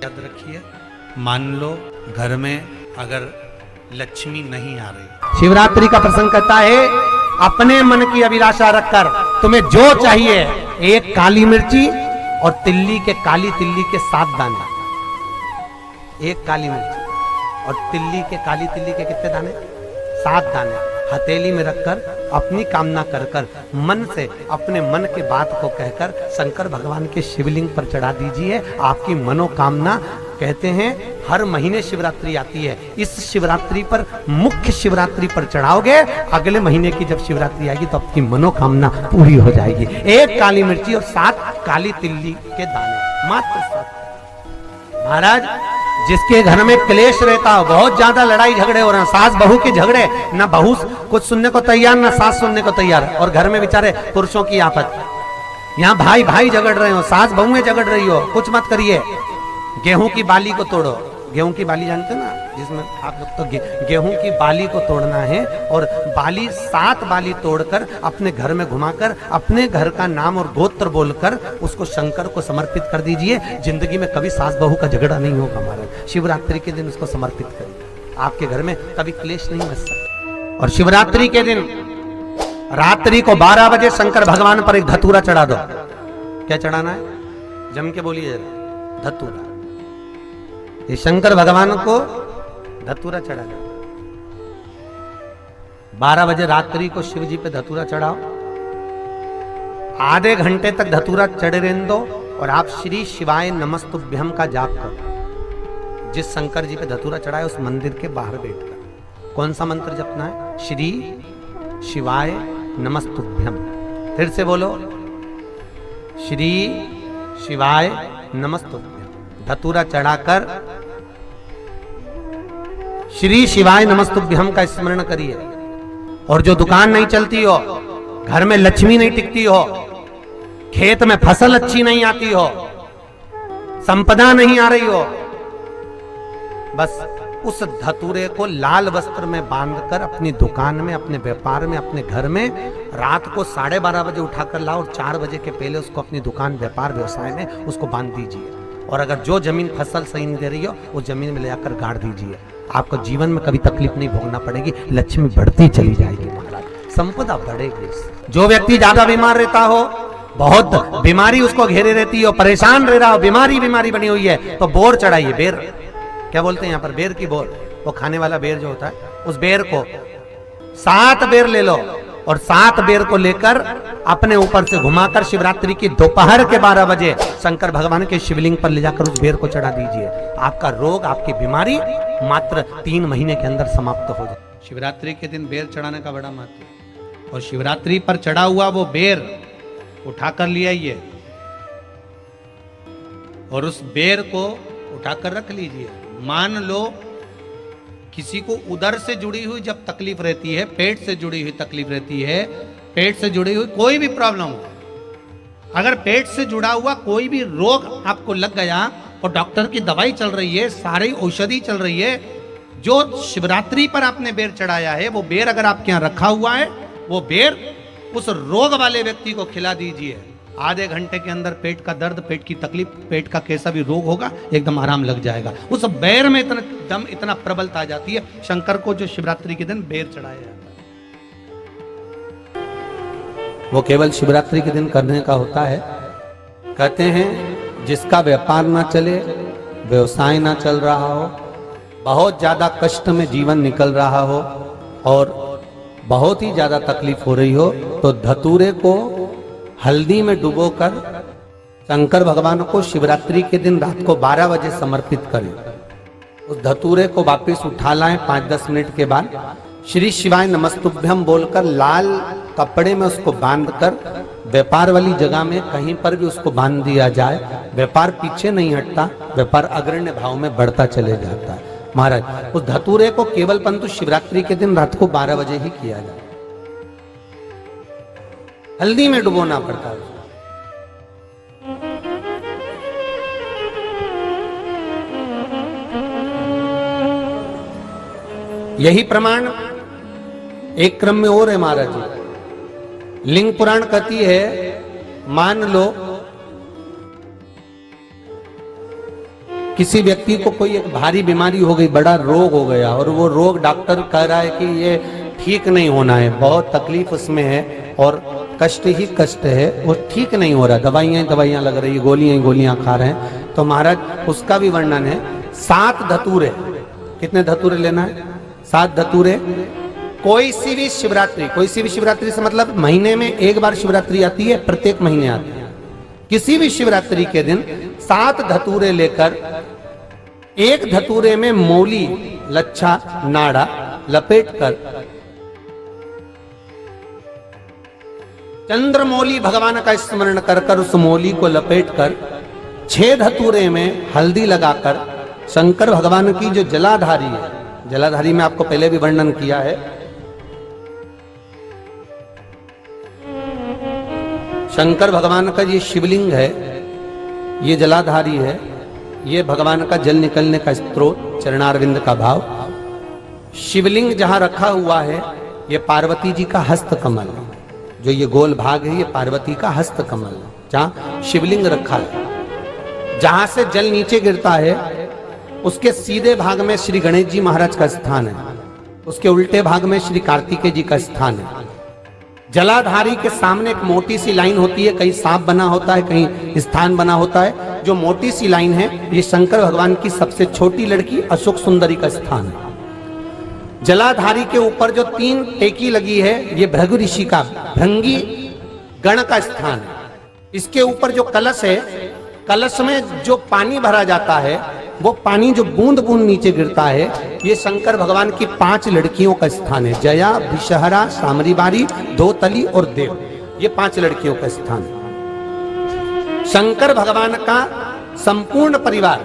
याद रखिए, मान लो घर में अगर लक्ष्मी नहीं आ रही, शिवरात्रि का प्रसंग कहता है अपने मन की अभिलाषा रखकर तुम्हें जो चाहिए, एक काली मिर्ची और काली तिल्ली के 7 दाने, एक काली मिर्ची और काली तिल्ली के कितने दाने? 7 दाने हथेली में रखकर अपनी कामना कर कर मन से अपने मन के बात को कहकर शंकर भगवान के शिवलिंग पर चढ़ा दीजिए। आपकी मनोकामना, कहते हैं हर महीने शिवरात्रि आती है, इस शिवरात्रि पर, मुख्य शिवरात्रि पर चढ़ाओगे, अगले महीने की जब शिवरात्रि आएगी तो आपकी मनोकामना पूरी हो जाएगी। एक काली मिर्ची और 7 काली तिल्ली के दाने, मात्र 7। महाराज, जिसके घर में क्लेश रहता हो, बहुत ज्यादा लड़ाई झगड़े हो रहे हैं, सास बहू के झगड़े, ना बहू कुछ सुनने को तैयार ना सास सुनने को तैयार, और घर में बेचारे पुरुषों की आफत, यहाँ भाई भाई झगड़ रहे हो, सास बहुएं झगड़ रही हो, कुछ मत करिए। गेहूं की बाली को तोड़ो, गेहूं की बाली जानते ना, जिसमें आप लोग तो गेहूं की बाली को तोड़ना है, और बाली 7 बाली तोड़कर अपने घर में घुमाकर अपने घर का नाम और गोत्र बोलकर उसको शंकर को समर्पित कर दीजिए। जिंदगी में कभी सास बहू का झगड़ा नहीं होगा महाराज। शिवरात्रि के दिन उसको समर्पित करिए, आपके घर में कभी क्लेश नहीं बच सकता। और शिवरात्रि के दिन रात्रि को 12 बजे शंकर भगवान पर एक धतूरा चढ़ा दो। क्या चढ़ाना है? जम के बोलिए जरा, धतूरा। ये शंकर भगवान को धतूरा चढ़ा दो। 12 बजे रात्रि को शिव जी पे धतूरा चढ़ाओ, आधे घंटे तक धतूरा चढ़े रहने दो, और आप श्री शिवाय नमस्तुभ्यम का जाप करो। जिस शंकर जी पे धतूरा चढ़ाए उस मंदिर के बाहर बैठकर कौन सा मंत्र जपना है? श्री शिवाय नमस्तुभ्यम। फिर से बोलो, श्री शिवाय नमस्तुभ्यम। धतूरा चढ़ाकर श्री शिवाय नमस्तुभ्यम का स्मरण करिए। और जो दुकान नहीं चलती हो, घर में लक्ष्मी नहीं टिकती हो, खेत में फसल अच्छी नहीं आती हो, संपदा नहीं आ रही हो, बस उस धतूरे को लाल वस्त्र में बांधकर अपनी दुकान में, अपने व्यापार में, अपने घर में रात को 12:30 बजे उठाकर लाओ, और 4 बजे के पहले उसको अपनी दुकान, व्यापार, व्यवसाय में उसको बांध दीजिए। और अगर जो जमीन फसल सही नहीं दे रही हो, उस जमीन में ले जाकर गाड़ दीजिए। आपको जीवन में कभी तकलीफ नहीं भोगना पड़ेगी, लक्ष्मी बढ़ती चली जाएगी महाराज, संपदा बढ़ेगी। जो व्यक्ति ज्यादा बीमार रहता हो, बहुत बीमारी उसको घेरे रहती हो, परेशान रह रहा हो, बीमारी बनी हुई है, तो बोर चढ़ाइए। बेर, क्या बोलते हैं यहाँ पर? बेर की बोर, वो खाने वाला बेर जो होता है, उस बेर को 7 बेर ले लो, और 7 बेर को लेकर अपने ऊपर से घुमाकर शिवरात्रि की दोपहर के 12 बजे शंकर भगवान के शिवलिंग पर ले जाकर उस बेर को चढ़ा दीजिए। आपका रोग, आपकी बीमारी मात्र 3 महीने के अंदर समाप्त हो जाए। शिवरात्रि के दिन बेर चढ़ाने का बड़ा महत्व है, और शिवरात्रि पर चढ़ा हुआ वो बेर उठाकर ले आइए, और उस बेर को उठाकर रख लीजिए। मान लो किसी को उदर से जुड़ी हुई जब तकलीफ रहती है, पेट से जुड़ी हुई तकलीफ रहती है, पेट से जुड़ी हुई कोई भी प्रॉब्लम हो, अगर पेट से जुड़ा हुआ कोई भी रोग आपको लग गया और डॉक्टर की दवाई चल रही है, सारी औषधि चल रही है, जो शिवरात्रि पर आपने बेर चढ़ाया है, वो बेर अगर आपके यहाँ रखा हुआ है, वो बेर उस रोग वाले व्यक्ति को खिला दीजिए। आधे घंटे के अंदर पेट का दर्द, पेट की तकलीफ, पेट का कैसा भी रोग होगा, एकदम आराम लग जाएगा। उस बेर में इतना दम, इतना प्रबलता आ जाती है शंकर को, जो शिवरात्रि के दिन बेर चढ़ाया जाता है। वो केवल शिवरात्रि के दिन करने का होता है। कहते हैं जिसका व्यापार ना चले, व्यवसाय ना चल रहा हो, बहुत ज्यादा कष्ट में जीवन निकल रहा हो, और बहुत ही ज्यादा तकलीफ हो रही हो, तो धतूरे को हल्दी में डुबोकर शंकर भगवान को शिवरात्रि के दिन रात को 12 बजे समर्पित करें। उस धतूरे को वापस उठा लाएं 5-10 मिनट के बाद, श्री शिवाय नमस्तुभ्यम बोलकर लाल कपड़े में उसको बांधकर व्यापार वाली जगह में कहीं पर भी उसको बांध दिया जाए। व्यापार पीछे नहीं हटता, व्यापार अग्रण्य भाव में बढ़ता चले जाता है। महाराज, उस धतूरे को केवल परंतु शिवरात्रि के दिन रात को 12 बजे ही किया जाए, हल्दी में डुबोना पड़ता है। यही प्रमाण एक क्रम में और है महाराज जी। लिंग पुराण कहती है, मान लो किसी व्यक्ति को कोई एक भारी बीमारी हो गई, बड़ा रोग हो गया, और वो रोग डॉक्टर कह रहा है कि ये ठीक नहीं होना है, बहुत तकलीफ उसमें है और कष्ट ही कष्ट है, वो ठीक नहीं हो रहा, दवाइयां लग रही, गोलियां खा रहे हैं, तो महाराज उसका भी वर्णन है। 7 धतूरे, कितने धतूरे लेना है? 7 धतूरे। कोई सी भी शिवरात्रि से मतलब महीने में एक बार शिवरात्रि आती है, प्रत्येक महीने आती है। किसी भी शिवरात्रि के दिन 7 धतूरे लेकर, एक धतूरे में मौली, लच्छा, नाड़ा लपेटकर चंद्रमौली भगवान का स्मरण कर उस मौली को लपेटकर 6 धतूरे में हल्दी लगाकर शंकर भगवान की जो जलाधारी है, जलाधारी में आपको पहले भी वर्णन किया है, शंकर भगवान का ये शिवलिंग है, ये जलाधारी है, ये भगवान का जल निकलने का स्त्रोत, चरणारविंद का भाव। शिवलिंग जहां रखा हुआ है, ये पार्वती जी का हस्त कमल, जो ये गोल भाग है, ये पार्वती का हस्त कमल, जहां शिवलिंग रखा है। जहां से जल नीचे गिरता है, उसके सीधे भाग में श्री गणेश जी महाराज का स्थान है, उसके उल्टे भाग में श्री कार्तिकेय जी का स्थान है। जलाधारी के सामने एक मोटी सी लाइन होती है, कहीं सांप बना होता है, कहीं स्थान बना होता है। जो मोटी सी लाइन है, ये शंकर भगवान की सबसे छोटी लड़की अशोक सुंदरी का स्थान है। जलाधारी के ऊपर जो 3 टेकी लगी है, ये भृगु ऋषि का, भृंगी गण का स्थान है। इसके ऊपर जो कलश है, कलश में जो पानी भरा जाता है, वो पानी जो बूंद बूंद नीचे गिरता है, ये शंकर भगवान की 5 लड़कियों का स्थान है। जया, विषहरा, सामरीबारी, धोतली और देव, ये 5 लड़कियों का स्थान है। शंकर भगवान का संपूर्ण परिवार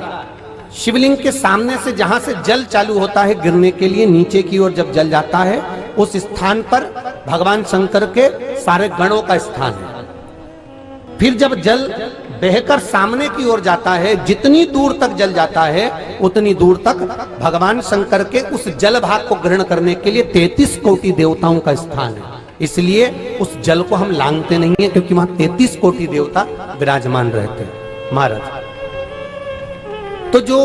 शिवलिंग के सामने से, जहां से जल चालू होता है गिरने के लिए नीचे की ओर, जब जल जाता है, उस स्थान पर भगवान शंकर के सारे गणों का स्थान है। फिर जब जल बहकर सामने की ओर जाता है, जितनी दूर तक जल जाता है, उतनी दूर तक भगवान शंकर के उस जल भाग को ग्रहण करने के लिए 33 कोटि देवताओं का स्थान है। इसलिए उस जल को हम लांघते नहीं है, क्योंकि वहां 33 कोटि देवता विराजमान रहते हैं महाराज। तो जो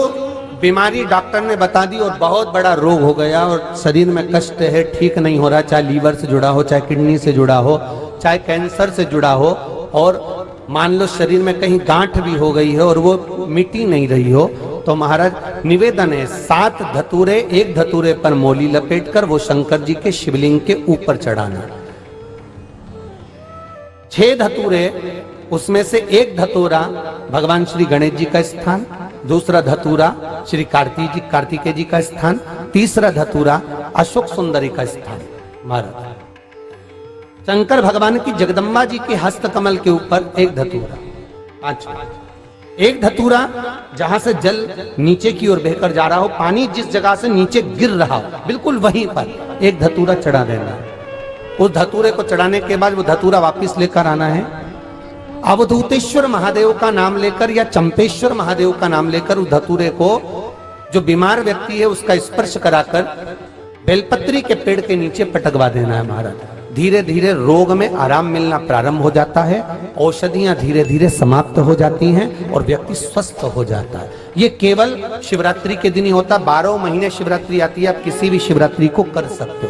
बीमारी डॉक्टर ने बता दी और बहुत बड़ा रोग हो गया और शरीर में कष्ट है, ठीक नहीं हो रहा, चाहे लीवर से जुड़ा हो, चाहे किडनी से जुड़ा हो, चाहे कैंसर से जुड़ा हो, और मान लो शरीर में कहीं गांठ भी हो गई है और वो मिटी नहीं रही हो, तो महाराज निवेदन है 7 धतूरे, एक धतूरे पर मौली लपेटकर वो शंकर जी के शिवलिंग के ऊपर चढ़ाना। 6 धतूरे, उसमें से एक धतूरा भगवान श्री गणेश जी का स्थान, दूसरा धतूरा श्री कार्तिकेय जी का स्थान, तीसरा धतूरा अशोक सुंदरी का स्थान। महाराज शंकर भगवान की जगदम्बा जी के हस्त कमल के ऊपर एक धतूरा, 5, एक धतूरा जहां से जल नीचे की ओर बहकर जा रहा हो, पानी जिस जगह से नीचे गिर रहा हो, बिल्कुल वहीं पर एक धतूरा चढ़ा देना। उस धतूरे को चढ़ाने के बाद वो धतूरा वापस लेकर आना है, अवधूतेश्वर महादेव का नाम लेकर या चंपेश्वर महादेव का नाम लेकर उस धतूरे को, जो बीमार व्यक्ति है उसका स्पर्श कराकर बेलपत्री के पेड़ के नीचे पटकवा देना है महाराज। धीरे धीरे रोग में आराम मिलना प्रारंभ हो जाता है, औषधियां धीरे धीरे समाप्त हो जाती हैं और व्यक्ति स्वस्थ हो जाता है। ये केवल शिवरात्रि के दिन ही होता, 12 महीने शिवरात्रि आती है, आप किसी भी शिवरात्रि को कर सकते हो।